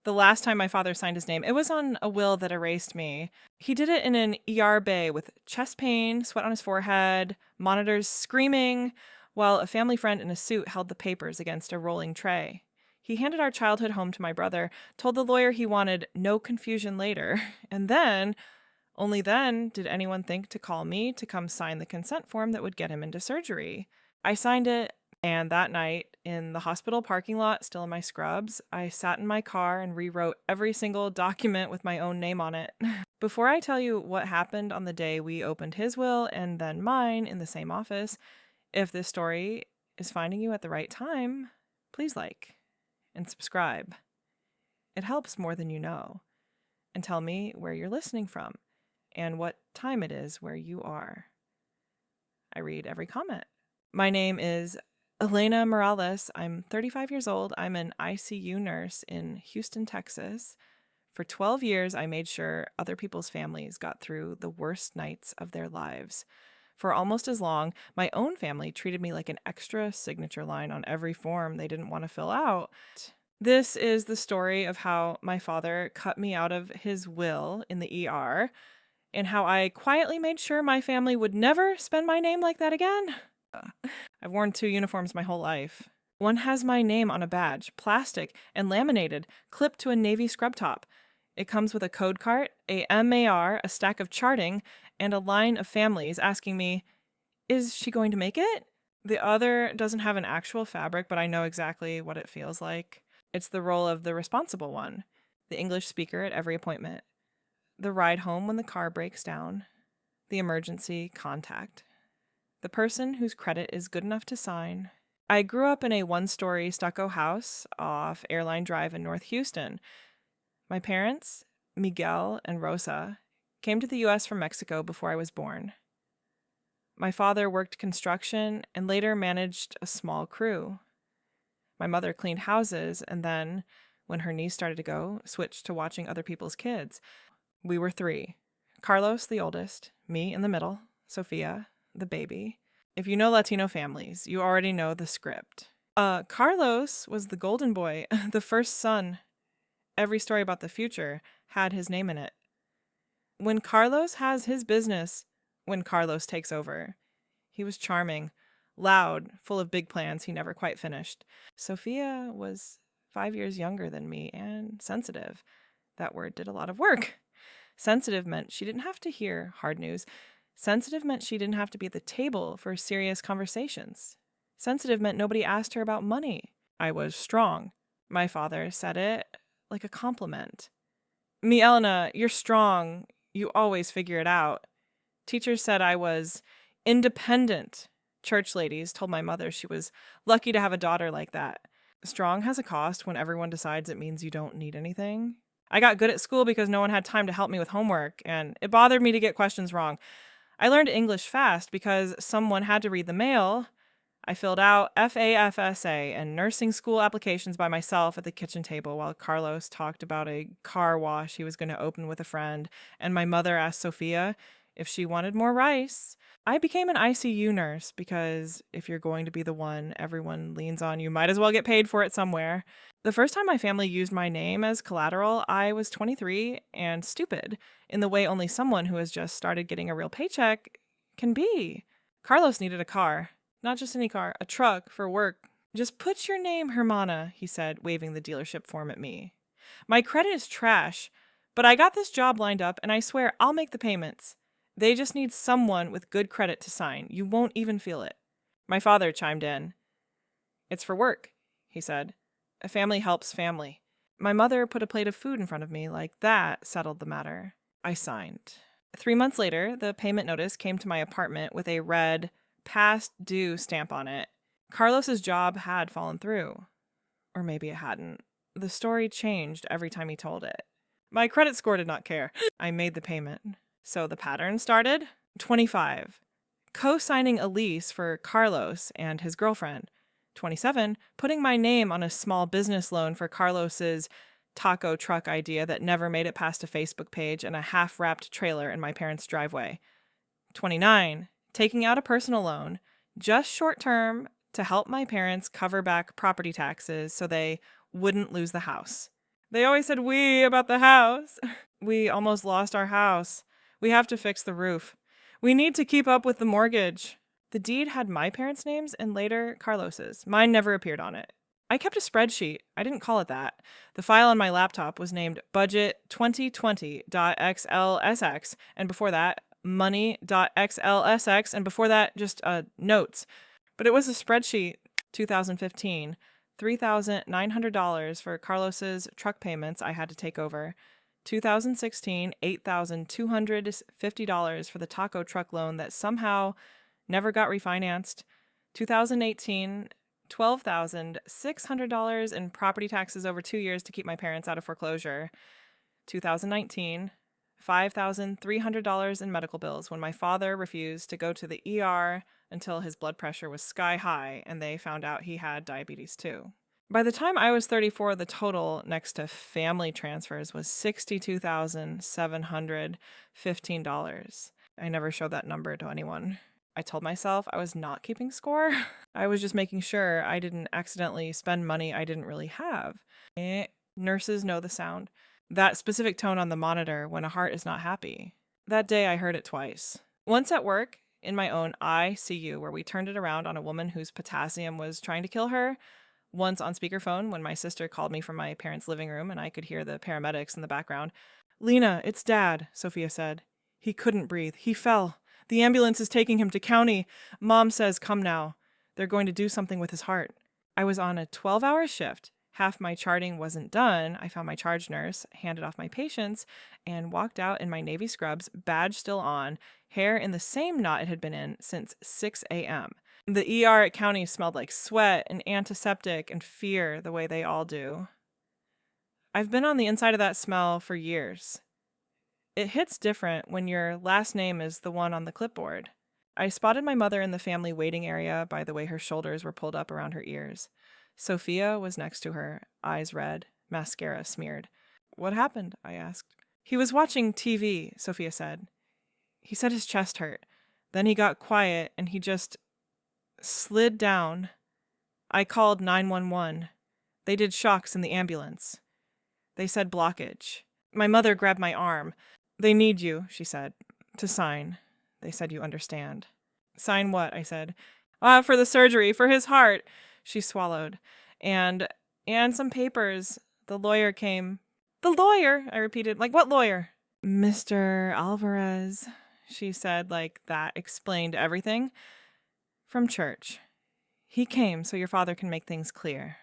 The last time my father signed his name, it was on a will that erased me. He did it in an ER bay with chest pain, sweat on his forehead, monitors screaming, while a family friend in a suit held the papers against a rolling tray. He handed our childhood home to my brother, told the lawyer he wanted no confusion later, and then, only then, did anyone think to call me to come sign the consent form that would get him into surgery. I signed it, and that night, in the hospital parking lot, still in my scrubs, I sat in my car and rewrote every single document with my own name on it. Before I tell you what happened on the day we opened his will and then mine in the same office, if this story is finding you at the right time, please like and subscribe. It helps more than you know. And tell me where you're listening from and what time it is where you are. I read every comment. My name is Elena Morales. I'm 35 years old. I'm an ICU nurse in Houston, Texas. For 12 years, I made sure other people's families got through the worst nights of their lives. For almost as long, my own family treated me like an extra signature line on every form they didn't want to fill out. This is the story of how my father cut me out of his will in the ER, and how I quietly made sure my family would never spend my name like that again. I've worn 2 uniforms my whole life. One has my name on a badge, plastic and laminated, clipped to a navy scrub top. It comes with a code cart, a MAR, a stack of charting, and a line of families asking me, is she going to make it? The other doesn't have an actual fabric, but I know exactly what it feels like. It's the role of the responsible one, the English speaker at every appointment, the ride home when the car breaks down, the emergency contact, the person whose credit is good enough to sign. I grew up in a 1-story stucco house off Airline Drive in North Houston. My parents, Miguel and Rosa, came to the U.S. from Mexico before I was born. My father worked construction and later managed a small crew. My mother cleaned houses and then, when her knees started to go, switched to watching other people's kids. We were 3. Carlos, the oldest, me in the middle, Sophia, the baby. If you know Latino families, you already know the script. Carlos was the golden boy, the first son. Every story about the future had his name in it. When Carlos has his business, when Carlos takes over. He was charming, loud, full of big plans he never quite finished. Sophia was 5 years younger than me and sensitive. That word did a lot of work. Sensitive meant she didn't have to hear hard news. Sensitive meant she didn't have to be at the table for serious conversations. Sensitive meant nobody asked her about money. I was strong. My father said it like a compliment. "Mi Elena, you're strong. You always figure it out." Teachers said I was independent. Church ladies told my mother she was lucky to have a daughter like that. Strong has a cost when everyone decides it means you don't need anything. I got good at school because no one had time to help me with homework, and it bothered me to get questions wrong. I learned English fast because someone had to read the mail. I filled out FAFSA and nursing school applications by myself at the kitchen table while Carlos talked about a car wash he was going to open with a friend, and my mother asked Sophia if she wanted more rice. I became an ICU nurse because if you're going to be the one everyone leans on, you might as well get paid for it somewhere. The first time my family used my name as collateral, I was 23 and stupid, in the way only someone who has just started getting a real paycheck can be. Carlos needed a car. Not just any car, a truck for work. "Just put your name, Hermana," he said, waving the dealership form at me. "My credit is trash, but I got this job lined up and I swear I'll make the payments. They just need someone with good credit to sign. You won't even feel it." My father chimed in. "It's for work," he said. "A family helps family." My mother put a plate of food in front of me like that settled the matter. I signed. 3 months later, the payment notice came to my apartment with a red past due stamp on it. Carlos's job had fallen through. Or maybe it hadn't. The story changed every time he told it. My credit score did not care. I made the payment. So the pattern started. 25. Co-signing a lease for Carlos and his girlfriend. 27. Putting my name on a small business loan for Carlos's taco truck idea that never made it past a Facebook page and a half-wrapped trailer in my parents' driveway. 29. Taking out a personal loan, just short-term, to help my parents cover back property taxes so they wouldn't lose the house. They always said we about the house. We almost lost our house. We have to fix the roof. We need to keep up with the mortgage. The deed had my parents' names and later Carlos's. Mine never appeared on it. I kept a spreadsheet. I didn't call it that. The file on my laptop was named budget2020.xlsx, and before that, money.xlsx, and before that, just notes. But it was a spreadsheet. 2015, $3,900 for Carlos's truck payments I had to take over. 2016, $8,250 for the taco truck loan that somehow never got refinanced. 2018, $12,600 in property taxes over 2 years to keep my parents out of foreclosure. 2019, $5,300 in medical bills when my father refused to go to the ER until his blood pressure was sky high and they found out he had diabetes too. By the time I was 34, the total next to family transfers was $62,715. I never showed that number to anyone. I told myself I was not keeping score. I was just making sure I didn't accidentally spend money I didn't really have. Nurses know the sound. That specific tone on the monitor when a heart is not happy. That day I heard it twice. Once at work, in my own ICU, where we turned it around on a woman whose potassium was trying to kill her. Once on speakerphone when my sister called me from my parents' living room and I could hear the paramedics in the background. "Lena, it's Dad," Sophia said. "He couldn't breathe. He fell. The ambulance is taking him to county. Mom says come now. They're going to do something with his heart." I was on a 12-hour shift. Half my charting wasn't done. I found my charge nurse, handed off my patients, and walked out in my navy scrubs, badge still on, hair in the same knot it had been in since 6 a.m. The ER at county smelled like sweat and antiseptic and fear the way they all do. I've been on the inside of that smell for years. It hits different when your last name is the one on the clipboard. I spotted my mother in the family waiting area by the way her shoulders were pulled up around her ears. Sophia was next to her, eyes red, mascara smeared. "What happened?" I asked. "He was watching TV," Sophia said. "He said his chest hurt. Then he got quiet and he just slid down. I called 911. They did shocks in the ambulance. They said blockage. My mother grabbed my arm. 'They need you,' she said, 'to sign. They said you understand.'" "Sign what?" I said. For the surgery, for his heart." She swallowed. And some papers. The lawyer came." "The lawyer?" I repeated. "Like what lawyer?" "Mr. Alvarez," she said, like that explained everything. "From church. He came so your father can make things clear.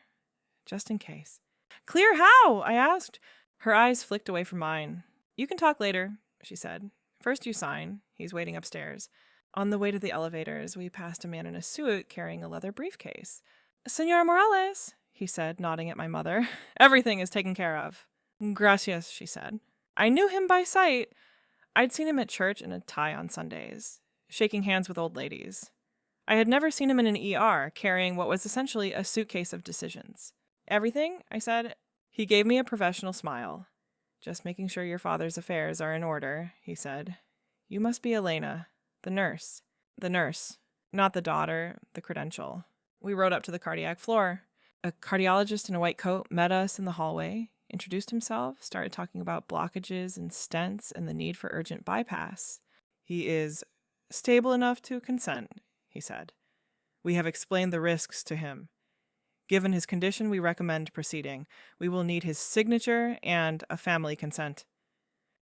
Just in case." "Clear how?" I asked. Her eyes flicked away from mine. "You can talk later," she said. "First you sign. He's waiting upstairs." On the way to the elevators, we passed a man in a suit carrying a leather briefcase. "Senora Morales," he said, nodding at my mother. "Everything is taken care of." "Gracias," she said. I knew him by sight. I'd seen him at church in a tie on Sundays, shaking hands with old ladies. I had never seen him in an ER, carrying what was essentially a suitcase of decisions. "Everything?" I said. He gave me a professional smile. "Just making sure your father's affairs are in order," he said. "You must be Elena, the nurse." The nurse, not the daughter, the credential. We rode up to the cardiac floor. A cardiologist in a white coat met us in the hallway, introduced himself, started talking about blockages and stents and the need for urgent bypass. "He is stable enough to consent," he said. "We have explained the risks to him. Given his condition, we recommend proceeding. We will need his signature and a family consent."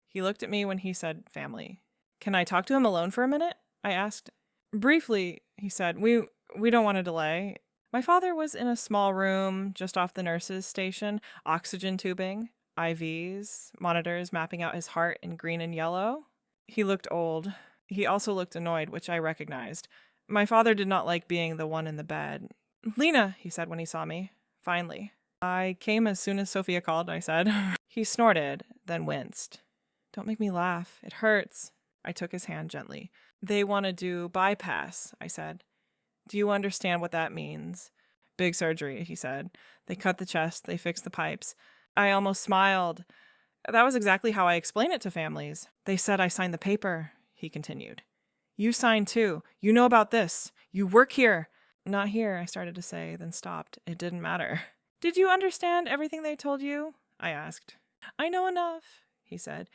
He looked at me when he said family. "Can I talk to him alone for a minute?" I asked. "Briefly," he said. We don't want to delay." My father was in a small room just off the nurse's station, oxygen tubing, IVs, monitors mapping out his heart in green and yellow. He looked old. He also looked annoyed, which I recognized. My father did not like being the one in the bed. "Lena," he said when he saw me. "Finally." "I came as soon as Sophia called," I said. He snorted, then winced. "Don't make me laugh. It hurts." I took his hand gently. "They want to do bypass," I said. "Do you understand what that means?" "Big surgery," he said. "They cut the chest, they fix the pipes." I almost smiled. That was exactly how I explain it to families. "They said I signed the paper," he continued. "You signed too. You know about this. You work here." "Not here," I started to say, then stopped. It didn't matter. "Did you understand everything they told you?" I asked. I know enough, he said.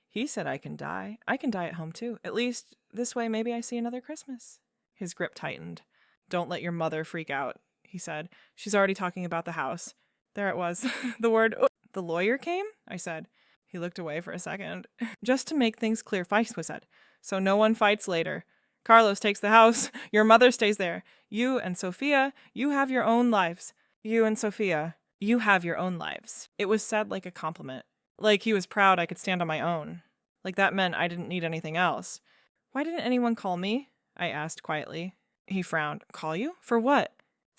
He said I can die. I can die at home too. At least this way maybe I see another Christmas. His grip tightened. Don't let your mother freak out, he said. She's already talking about the house. There it was. The word, the lawyer came? I said. He looked away for a second. Just to make things clear, Feiswa said. So no one fights later. Carlos takes the house. Your mother stays there. You and Sophia, you have your own lives. You and Sophia, you have your own lives. It was said like a compliment. Like he was proud I could stand on my own. Like that meant I didn't need anything else. Why didn't anyone call me? I asked quietly. He frowned. Call you? For what?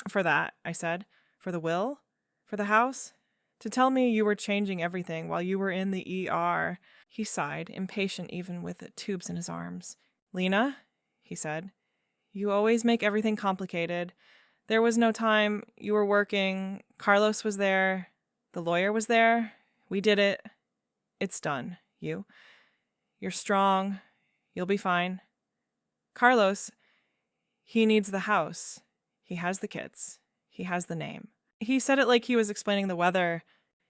For that, I said. For the will? For the house? To tell me you were changing everything while you were in the ER. He sighed, impatient even with the tubes in his arms. Lena, he said, you always make everything complicated. There was no time. You were working. Carlos was there. The lawyer was there. We did it. It's done. You're strong. You'll be fine. Carlos, he needs the house. He has the kids. He has the name. He said it like he was explaining the weather.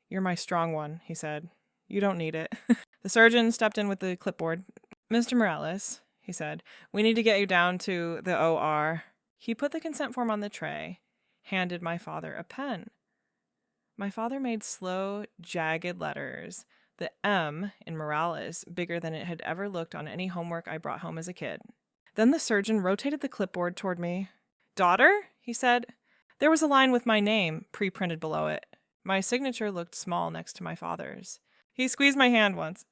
You're my strong one, he said. You don't need it. The surgeon stepped in with the clipboard. Mr. Morales, he said, we need to get you down to the OR. He put the consent form on the tray, handed my father a pen. My father made slow, jagged letters, the M in Morales bigger than it had ever looked on any homework I brought home as a kid. Then the surgeon rotated the clipboard toward me. Daughter, he said. There was a line with my name pre-printed below it. My signature looked small next to my father's. He squeezed my hand once.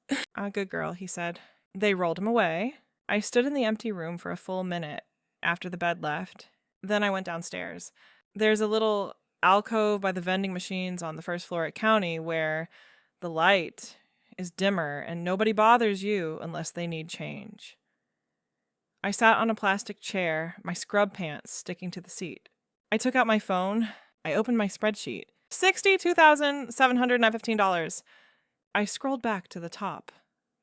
Good girl, he said. They rolled him away. I stood in the empty room for a full minute after the bed left. Then I went downstairs. There's a little alcove by the vending machines on the first floor at County where the light is dimmer and nobody bothers you unless they need change. I sat on a plastic chair, my scrub pants sticking to the seat. I took out my phone. I opened my spreadsheet. $62,715. I scrolled back to the top.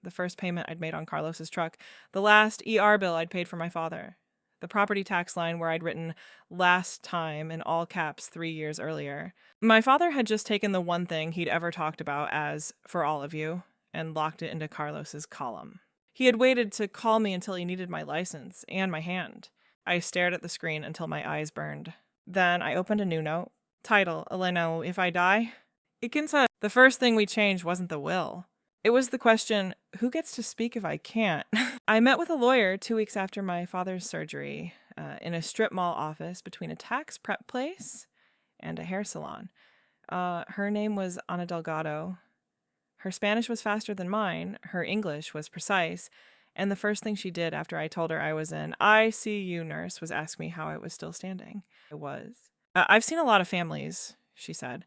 The first payment I'd made on Carlos's truck. The last ER bill I'd paid for my father. The property tax line where I'd written last time in all caps 3 years earlier. My father had just taken the one thing he'd ever talked about as for all of you and locked it into Carlos's column. He had waited to call me until he needed my license and my hand. I stared at the screen until my eyes burned. Then I opened a new note. Title, Elena, if I die? It can say the first thing we changed wasn't the will. It was the question, who gets to speak if I can't? I met with a lawyer 2 weeks after my father's surgery in a strip mall office between a tax prep place and a hair salon. Her name was Ana Delgado. Her Spanish was faster than mine. Her English was precise. And the first thing she did after I told her I was an ICU nurse was ask me how I was still standing. I was. I've seen a lot of families, she said.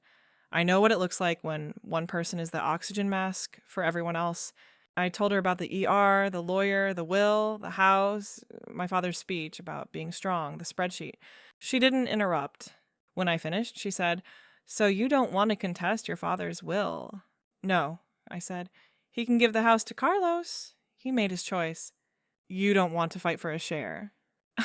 I know what it looks like when one person is the oxygen mask for everyone else. I told her about the ER, the lawyer, the will, the house, my father's speech about being strong, the spreadsheet. She didn't interrupt. When I finished, she said, so you don't want to contest your father's will? No, I said. He can give the house to Carlos. He made his choice. You don't want to fight for a share.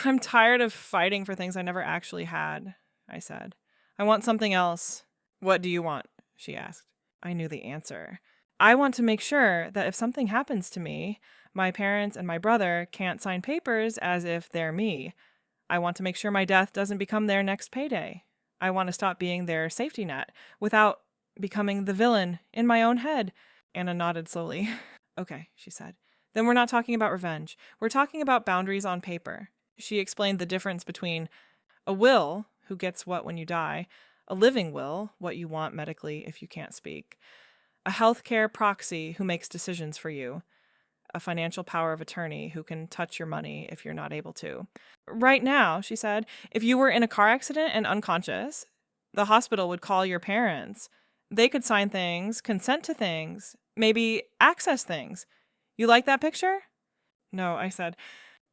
I'm tired of fighting for things I never actually had, I said. I want something else. What do you want? She asked. I knew the answer. I want to make sure that if something happens to me, my parents and my brother can't sign papers as if they're me. I want to make sure my death doesn't become their next payday. I want to stop being their safety net without becoming the villain in my own head. Anna nodded slowly. Okay, she said. Then we're not talking about revenge. We're talking about boundaries on paper. She explained the difference between a will, who gets what when you die, a living will, what you want medically if you can't speak, a healthcare proxy who makes decisions for you, a financial power of attorney who can touch your money if you're not able to. Right now, she said, if you were in a car accident and unconscious, the hospital would call your parents. They could sign things, consent to things, maybe access things. You like that picture? No, I said.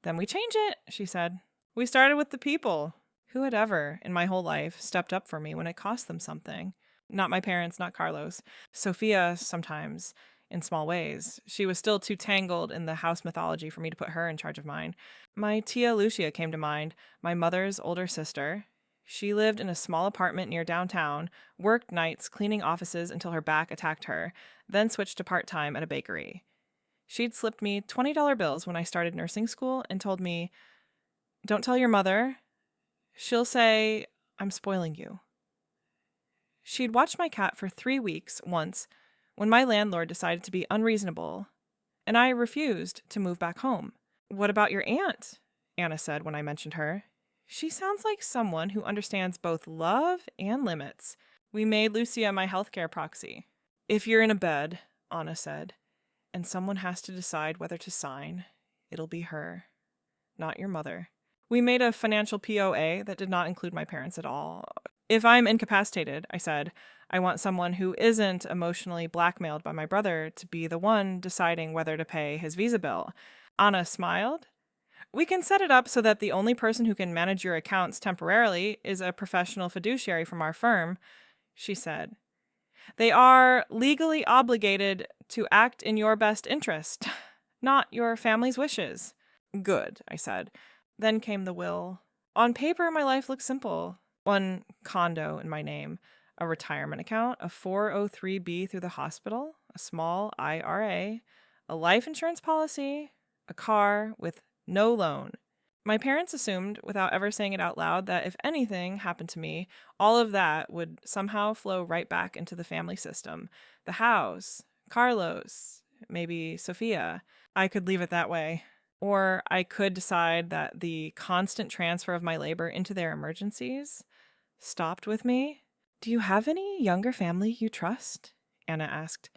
Then we change it, she said. We started with the people. Who had ever, in my whole life, stepped up for me when it cost them something? Not my parents, not Carlos. Sophia, sometimes, in small ways. She was still too tangled in the house mythology for me to put her in charge of mine. My tia Lucia came to mind, my mother's older sister. She lived in a small apartment near downtown, worked nights cleaning offices until her back attacked her, then switched to part-time at a bakery. She'd slipped me $20 bills when I started nursing school and told me, "Don't tell your mother. She'll say I'm spoiling you." She'd watched my cat for 3 weeks once when my landlord decided to be unreasonable, and I refused to move back home. "What about your aunt?" Anna said when I mentioned her. "She sounds like someone who understands both love and limits." We made Lucia my healthcare proxy. "If you're in a bed," Anna said, "and someone has to decide whether to sign, it'll be her, not your mother." We made a financial POA that did not include my parents at all. "If I'm incapacitated," I said, "I want someone who isn't emotionally blackmailed by my brother to be the one deciding whether to pay his visa bill." Anna smiled. "We can set it up so that the only person who can manage your accounts temporarily is a professional fiduciary from our firm," she said. "They are legally obligated to act in your best interest, not your family's wishes." "Good," I said. Then came the will. On paper, my life looked simple. One condo in my name, a retirement account, a 403B through the hospital, a small IRA, a life insurance policy, a car with no loan. My parents assumed, without ever saying it out loud, that if anything happened to me, all of that would somehow flow right back into the family system. The house, Carlos, maybe Sophia. I could leave it that way. Or I could decide that the constant transfer of my labor into their emergencies stopped with me. "Do you have any younger family you trust?" Anna asked.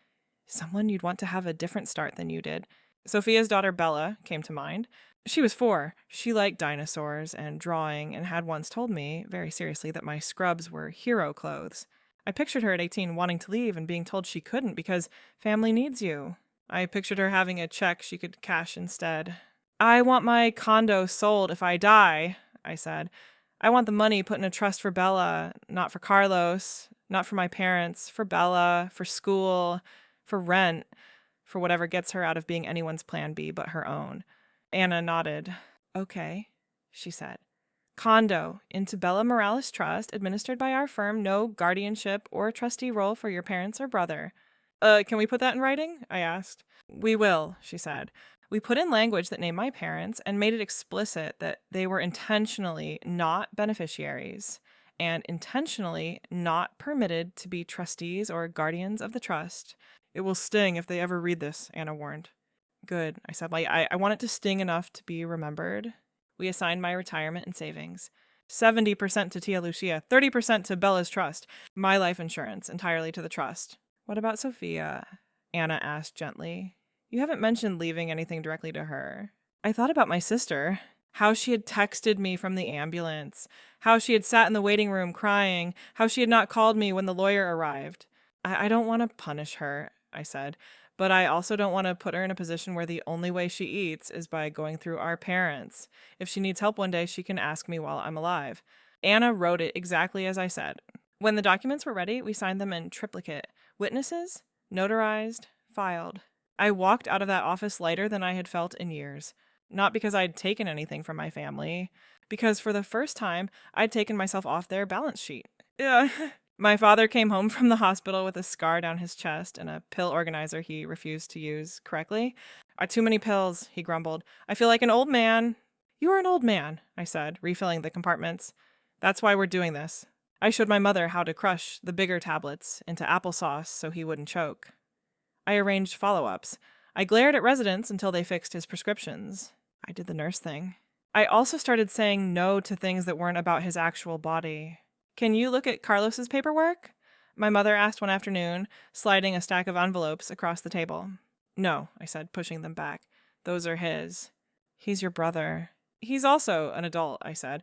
"Someone you'd want to have a different start than you did." Sophia's daughter Bella came to mind. She was 4. She liked dinosaurs and drawing and had once told me, very seriously, that my scrubs were hero clothes. I pictured her at 18 wanting to leave and being told she couldn't because family needs you. I pictured her having a check she could cash instead. "I want my condo sold if I die," I said. "I want the money put in a trust for Bella, not for Carlos, not for my parents, for Bella, for school, for rent, for whatever gets her out of being anyone's plan B but her own." Anna nodded. "Okay," she said. "Condo into Bella Morales Trust, administered by our firm, no guardianship or trustee role for your parents or brother." Can we put that in writing?" I asked. "We will," she said. We put in language that named my parents and made it explicit that they were intentionally not beneficiaries and intentionally not permitted to be trustees or guardians of the trust. "It will sting if they ever read this," Anna warned. "Good," I said. I want it to sting enough to be remembered." We assigned my retirement and savings. 70% to Tia Lucia, 30% to Bella's trust, my life insurance entirely to the trust. "What about Sophia?" Anna asked gently. "You haven't mentioned leaving anything directly to her." I thought about my sister, how she had texted me from the ambulance, how she had sat in the waiting room crying, how she had not called me when the lawyer arrived. I don't want to punish her," I said, "but I also don't want to put her in a position where the only way she eats is by going through our parents. If she needs help one day, she can ask me while I'm alive." Anna wrote it exactly as I said. When the documents were ready, we signed them in triplicate. Witnesses, notarized, filed. I walked out of that office lighter than I had felt in years. Not because I'd taken anything from my family, because for the first time, I'd taken myself off their balance sheet. My father came home from the hospital with a scar down his chest and a pill organizer he refused to use correctly. "Too many pills," he grumbled. "I feel like an old man." "You are an old man," I said, refilling the compartments. "That's why we're doing this." I showed my mother how to crush the bigger tablets into applesauce so he wouldn't choke. I arranged follow-ups. I glared at residents until they fixed his prescriptions. I did the nurse thing. I also started saying no to things that weren't about his actual body. "Can you look at Carlos's paperwork?" my mother asked one afternoon, sliding a stack of envelopes across the table. "No," I said, pushing them back. "Those are his." "He's your brother." "He's also an adult," I said.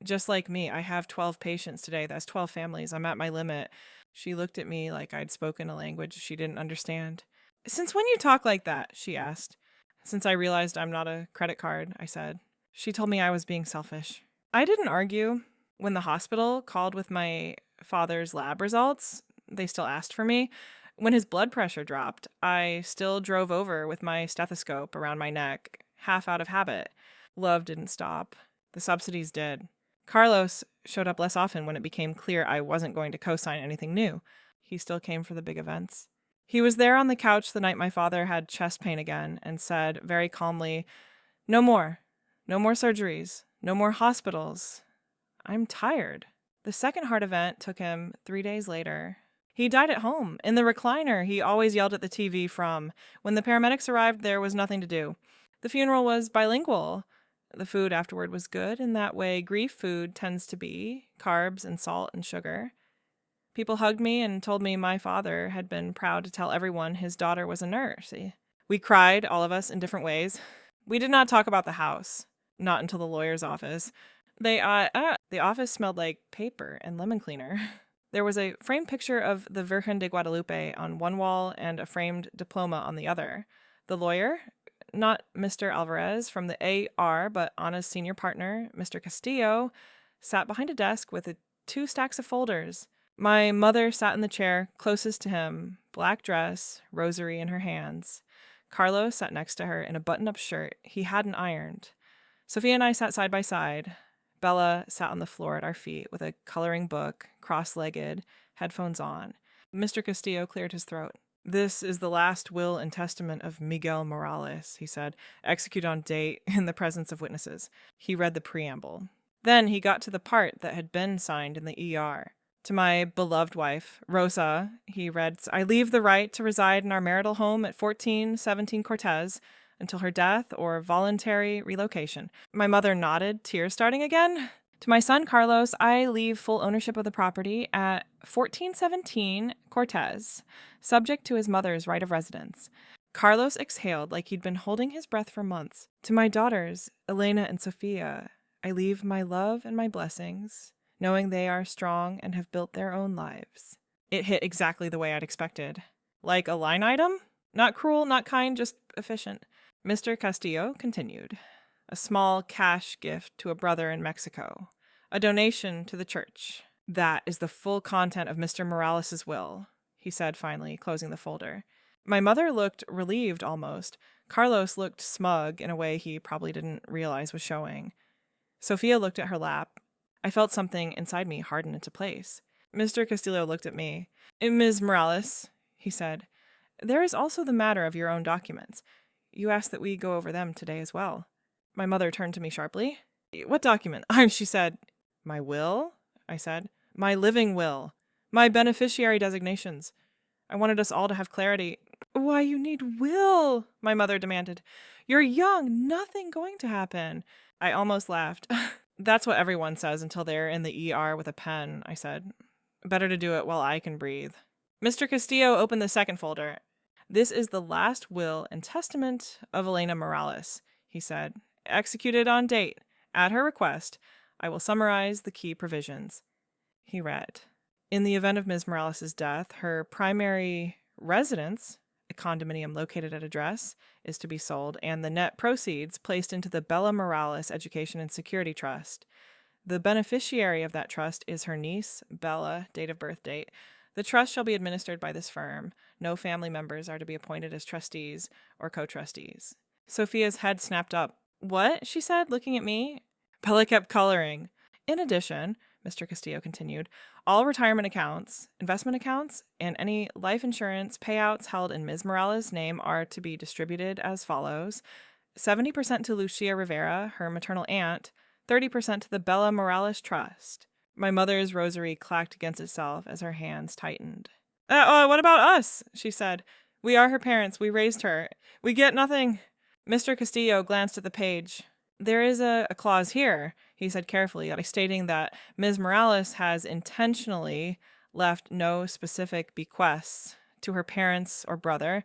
"Just like me, I have 12 patients today. That's 12 families. I'm at my limit." She looked at me like I'd spoken a language she didn't understand. "Since when you talk like that?" she asked. "Since I realized I'm not a credit card," I said. She told me I was being selfish. I didn't argue. When the hospital called with my father's lab results, they still asked for me. When his blood pressure dropped, I still drove over with my stethoscope around my neck, half out of habit. Love didn't stop. The subsidies did. Carlos showed up less often when it became clear I wasn't going to co-sign anything new. He still came for the big events. He was there on the couch the night my father had chest pain again and said very calmly, "No more. No more surgeries. No more hospitals. I'm tired." The second heart event took him 3 days later. He died at home, in the recliner he always yelled at the TV from. When the paramedics arrived, there was nothing to do. The funeral was bilingual. The food afterward was good, in that way grief food tends to be, carbs and salt and sugar. People hugged me and told me my father had been proud to tell everyone his daughter was a nurse. We cried, all of us, in different ways. We did not talk about the house, not until the lawyer's office. The office smelled like paper and lemon cleaner. There was a framed picture of the Virgen de Guadalupe on one wall and a framed diploma on the other. The lawyer, not Mr. Alvarez from the AR, but Anna's senior partner, Mr. Castillo, sat behind a desk with 2 stacks of folders. My mother sat in the chair closest to him, black dress, rosary in her hands. Carlos sat next to her in a button-up shirt he hadn't ironed. Sophia and I sat side by side. Bella sat on the floor at our feet with a coloring book, cross-legged, headphones on. Mr. Castillo cleared his throat. "This is the last will and testament of Miguel Morales," he said. "Execute on date in the presence of witnesses." He read the preamble. Then he got to the part that had been signed in the ER. To my beloved wife, Rosa, he read, "I leave the right to reside in our marital home at 1417 Cortez until her death or voluntary relocation." My mother nodded, tears starting again. "To my son, Carlos, I leave full ownership of the property at 1417 Cortez, subject to his mother's right of residence." Carlos exhaled like he'd been holding his breath for months. "To my daughters, Elena and Sophia, I leave my love and my blessings, knowing they are strong and have built their own lives." It hit exactly the way I'd expected. Like a line item? Not cruel, not kind, just efficient. Mr. Castillo continued. "A small cash gift to a brother in Mexico. A donation to the church. That is the full content of Mr. Morales' will," he said finally, closing the folder. My mother looked relieved almost. Carlos looked smug in a way he probably didn't realize was showing. Sophia looked at her lap. I felt something inside me harden into place. Mr. Castillo looked at me. "Ms. Morales," he said, "there is also the matter of your own documents. You asked that we go over them today as well." My mother turned to me sharply. "What document?" She said. "My will?" I said. "My living will. My beneficiary designations. I wanted us all to have clarity." "Why, you need will," my mother demanded. "You're young, nothing going to happen." I almost laughed. "That's what everyone says until they're in the ER with a pen," I said. "Better to do it while I can breathe." Mr. Castillo opened the second folder. "This is the last will and testament of Elena Morales," he said. "Executed on date. At her request, I will summarize the key provisions." He read, "In the event of Ms. Morales' death, her primary residence, a condominium located at address, is to be sold, and the net proceeds placed into the Bella Morales Education and Security Trust. The beneficiary of that trust is her niece, Bella, date of birth date. The trust shall be administered by this firm. No family members are to be appointed as trustees or co-trustees." Sophia's head snapped up. "What?" she said, looking at me. Bella kept coloring. "In addition," Mr. Castillo continued, "all retirement accounts, investment accounts, and any life insurance payouts held in Ms. Morales' name are to be distributed as follows: 70% to Lucia Rivera, her maternal aunt, 30% to the Bella Morales Trust." My mother's rosary clacked against itself as her hands tightened. What about us?" she said. "We are her parents. We raised her. We get nothing." Mr. Castillo glanced at the page. "There is a clause here," he said carefully, stating that Ms. Morales has intentionally left no specific bequests to her parents or brother,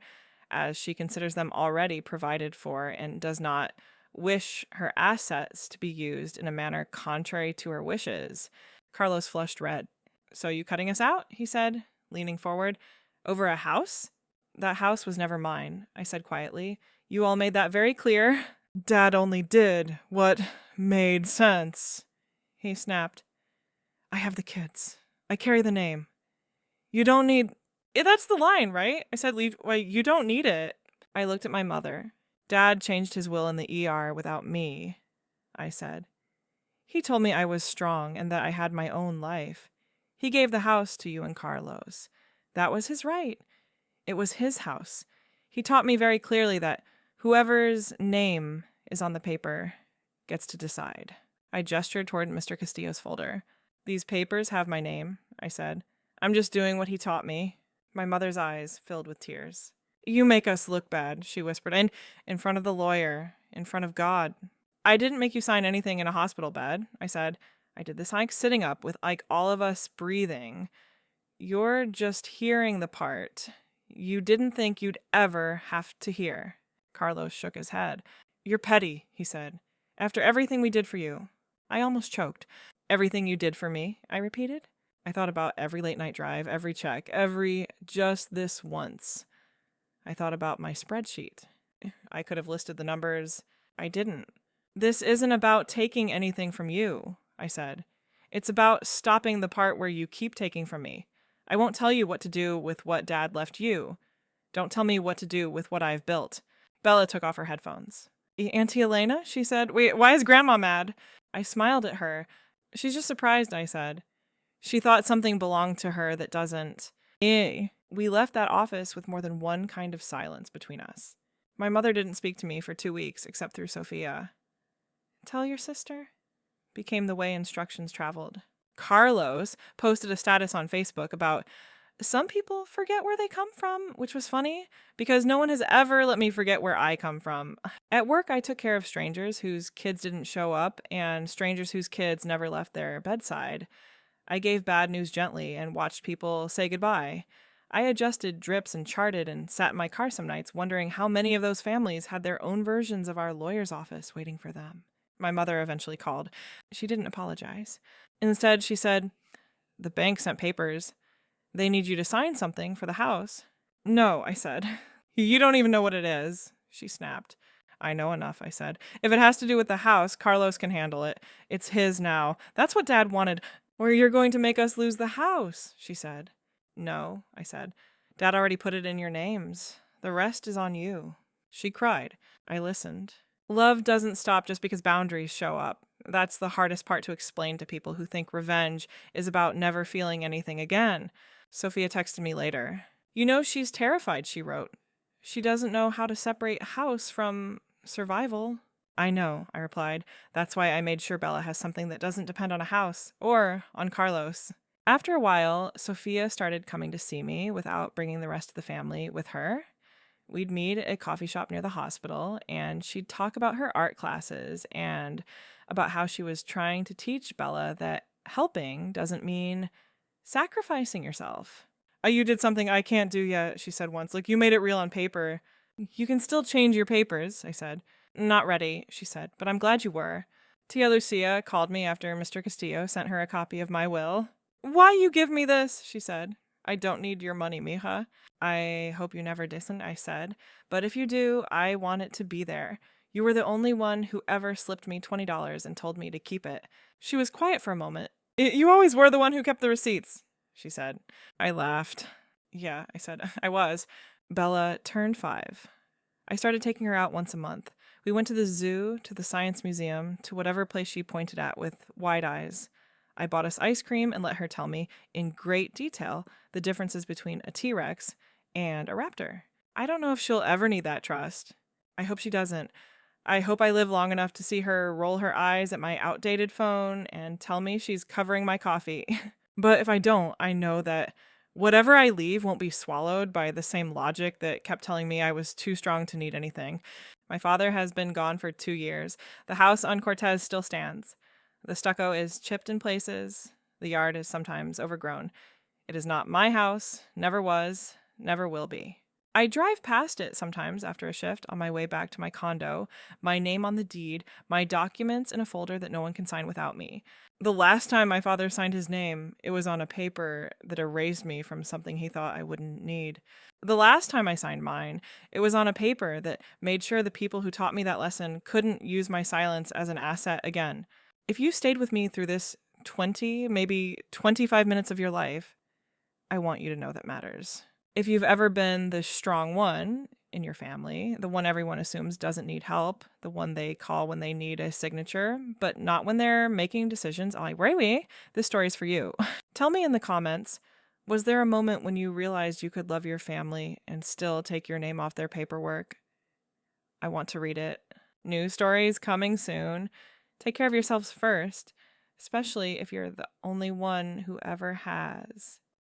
as she considers them already provided for and does not wish her assets to be used in a manner contrary to her wishes. Carlos flushed red. "So you cutting us out?" he said, leaning forward. "Over a house?" "That house was never mine," I said quietly. "You all made that very clear." "Dad only did what made sense," he snapped. "I have the kids. I carry the name. You don't need—" "That's the line, right?" I said. "Why, you don't need it." I looked at my mother. "Dad changed his will in the ER without me," I said. He told me I was strong and that I had my own life. He gave the house to you and Carlos. That was his right. It was his house. He taught me very clearly that whoever's name is on the paper gets to decide. I gestured toward Mr. Castillo's folder. These papers have my name, I said. I'm just doing what he taught me. My mother's eyes filled with tears. You make us look bad, she whispered, and in front of the lawyer, in front of God. I didn't make you sign anything in a hospital bed, I said. I did this like sitting up with like all of us breathing. You're just hearing the part you didn't think you'd ever have to hear. Carlos shook his head. You're petty, he said. After everything we did for you. I almost choked. Everything you did for me, I repeated. I thought about every late night drive, every check, every just this once. I thought about my spreadsheet. I could have listed the numbers. I didn't. This isn't about taking anything from you, I said. It's about stopping the part where you keep taking from me. I won't tell you what to do with what Dad left you. Don't tell me what to do with what I've built. Bella took off her headphones. Auntie Elena, she said. Wait, why is Grandma mad? I smiled at her. She's just surprised, I said. She thought something belonged to her that doesn't. We left that office with more than one kind of silence between us. My mother didn't speak to me for 2 weeks, except through Sophia. Tell your sister? Became the way instructions traveled. Carlos posted a status on Facebook about some people forget where they come from, which was funny because no one has ever let me forget where I come from. At work, I took care of strangers whose kids didn't show up and strangers whose kids never left their bedside. I gave bad news gently and watched people say goodbye. I adjusted drips and charted and sat in my car some nights wondering how many of those families had their own versions of our lawyer's office waiting for them. My mother eventually called. She didn't apologize. Instead, she said, "The bank sent papers. They need you to sign something for the house." "No," I said. "You don't even know what it is," she snapped. "I know enough," I said. "If it has to do with the house, Carlos can handle it. It's his now. That's what Dad wanted." "Or you're going to make us lose the house," she said. "No," I said. "Dad already put it in your names. The rest is on you." She cried. I listened. Love doesn't stop just because boundaries show up. That's the hardest part to explain to people who think revenge is about never feeling anything again. Sophia texted me later. "You know she's terrified," she wrote. "She doesn't know how to separate house from survival." "I know," I replied. "That's why I made sure Bella has something that doesn't depend on a house or on Carlos." After a while, Sophia started coming to see me without bringing the rest of the family with her. We'd meet at a coffee shop near the hospital, and she'd talk about her art classes and about how she was trying to teach Bella that helping doesn't mean sacrificing yourself. You did something I can't do yet," she said once. "Like, you made it real on paper." "You can still change your papers," I said. "Not ready," she said, "but I'm glad you were." Tia Lucia called me after Mr. Castillo sent her a copy of my will. "Why you give me this?" she said. "I don't need your money, mija." "I hope you never didn't," I said. "But if you do, I want it to be there. You were the only one who ever slipped me $20 and told me to keep it." She was quiet for a moment. "You always were the one who kept the receipts," she said. I laughed. "Yeah," I said, "I was." Bella turned 5. I started taking her out once a month. We went to the zoo, to the science museum, to whatever place she pointed at with wide eyes. I bought us ice cream and let her tell me, in great detail, the differences between a T-Rex and a raptor. I don't know if she'll ever need that trust. I hope she doesn't. I hope I live long enough to see her roll her eyes at my outdated phone and tell me she's covering my coffee. But if I don't, I know that whatever I leave won't be swallowed by the same logic that kept telling me I was too strong to need anything. My father has been gone for 2 years. The house on Cortez still stands. The stucco is chipped in places. The yard is sometimes overgrown. It is not my house, never was, never will be. I drive past it sometimes after a shift on my way back to my condo, my name on the deed, my documents in a folder that no one can sign without me. The last time my father signed his name, it was on a paper that erased me from something he thought I wouldn't need. The last time I signed mine, it was on a paper that made sure the people who taught me that lesson couldn't use my silence as an asset again. If you stayed with me through this 20, maybe 25 minutes of your life, I want you to know that matters. If you've ever been the strong one, in your family, the one everyone assumes doesn't need help, the one they call when they need a signature, but not when they're making decisions. I'm like, Rayway, this story's for you. Tell me in the comments, was there a moment when you realized you could love your family and still take your name off their paperwork? I want to read it. New stories coming soon. Take care of yourselves first, especially if you're the only one who ever has.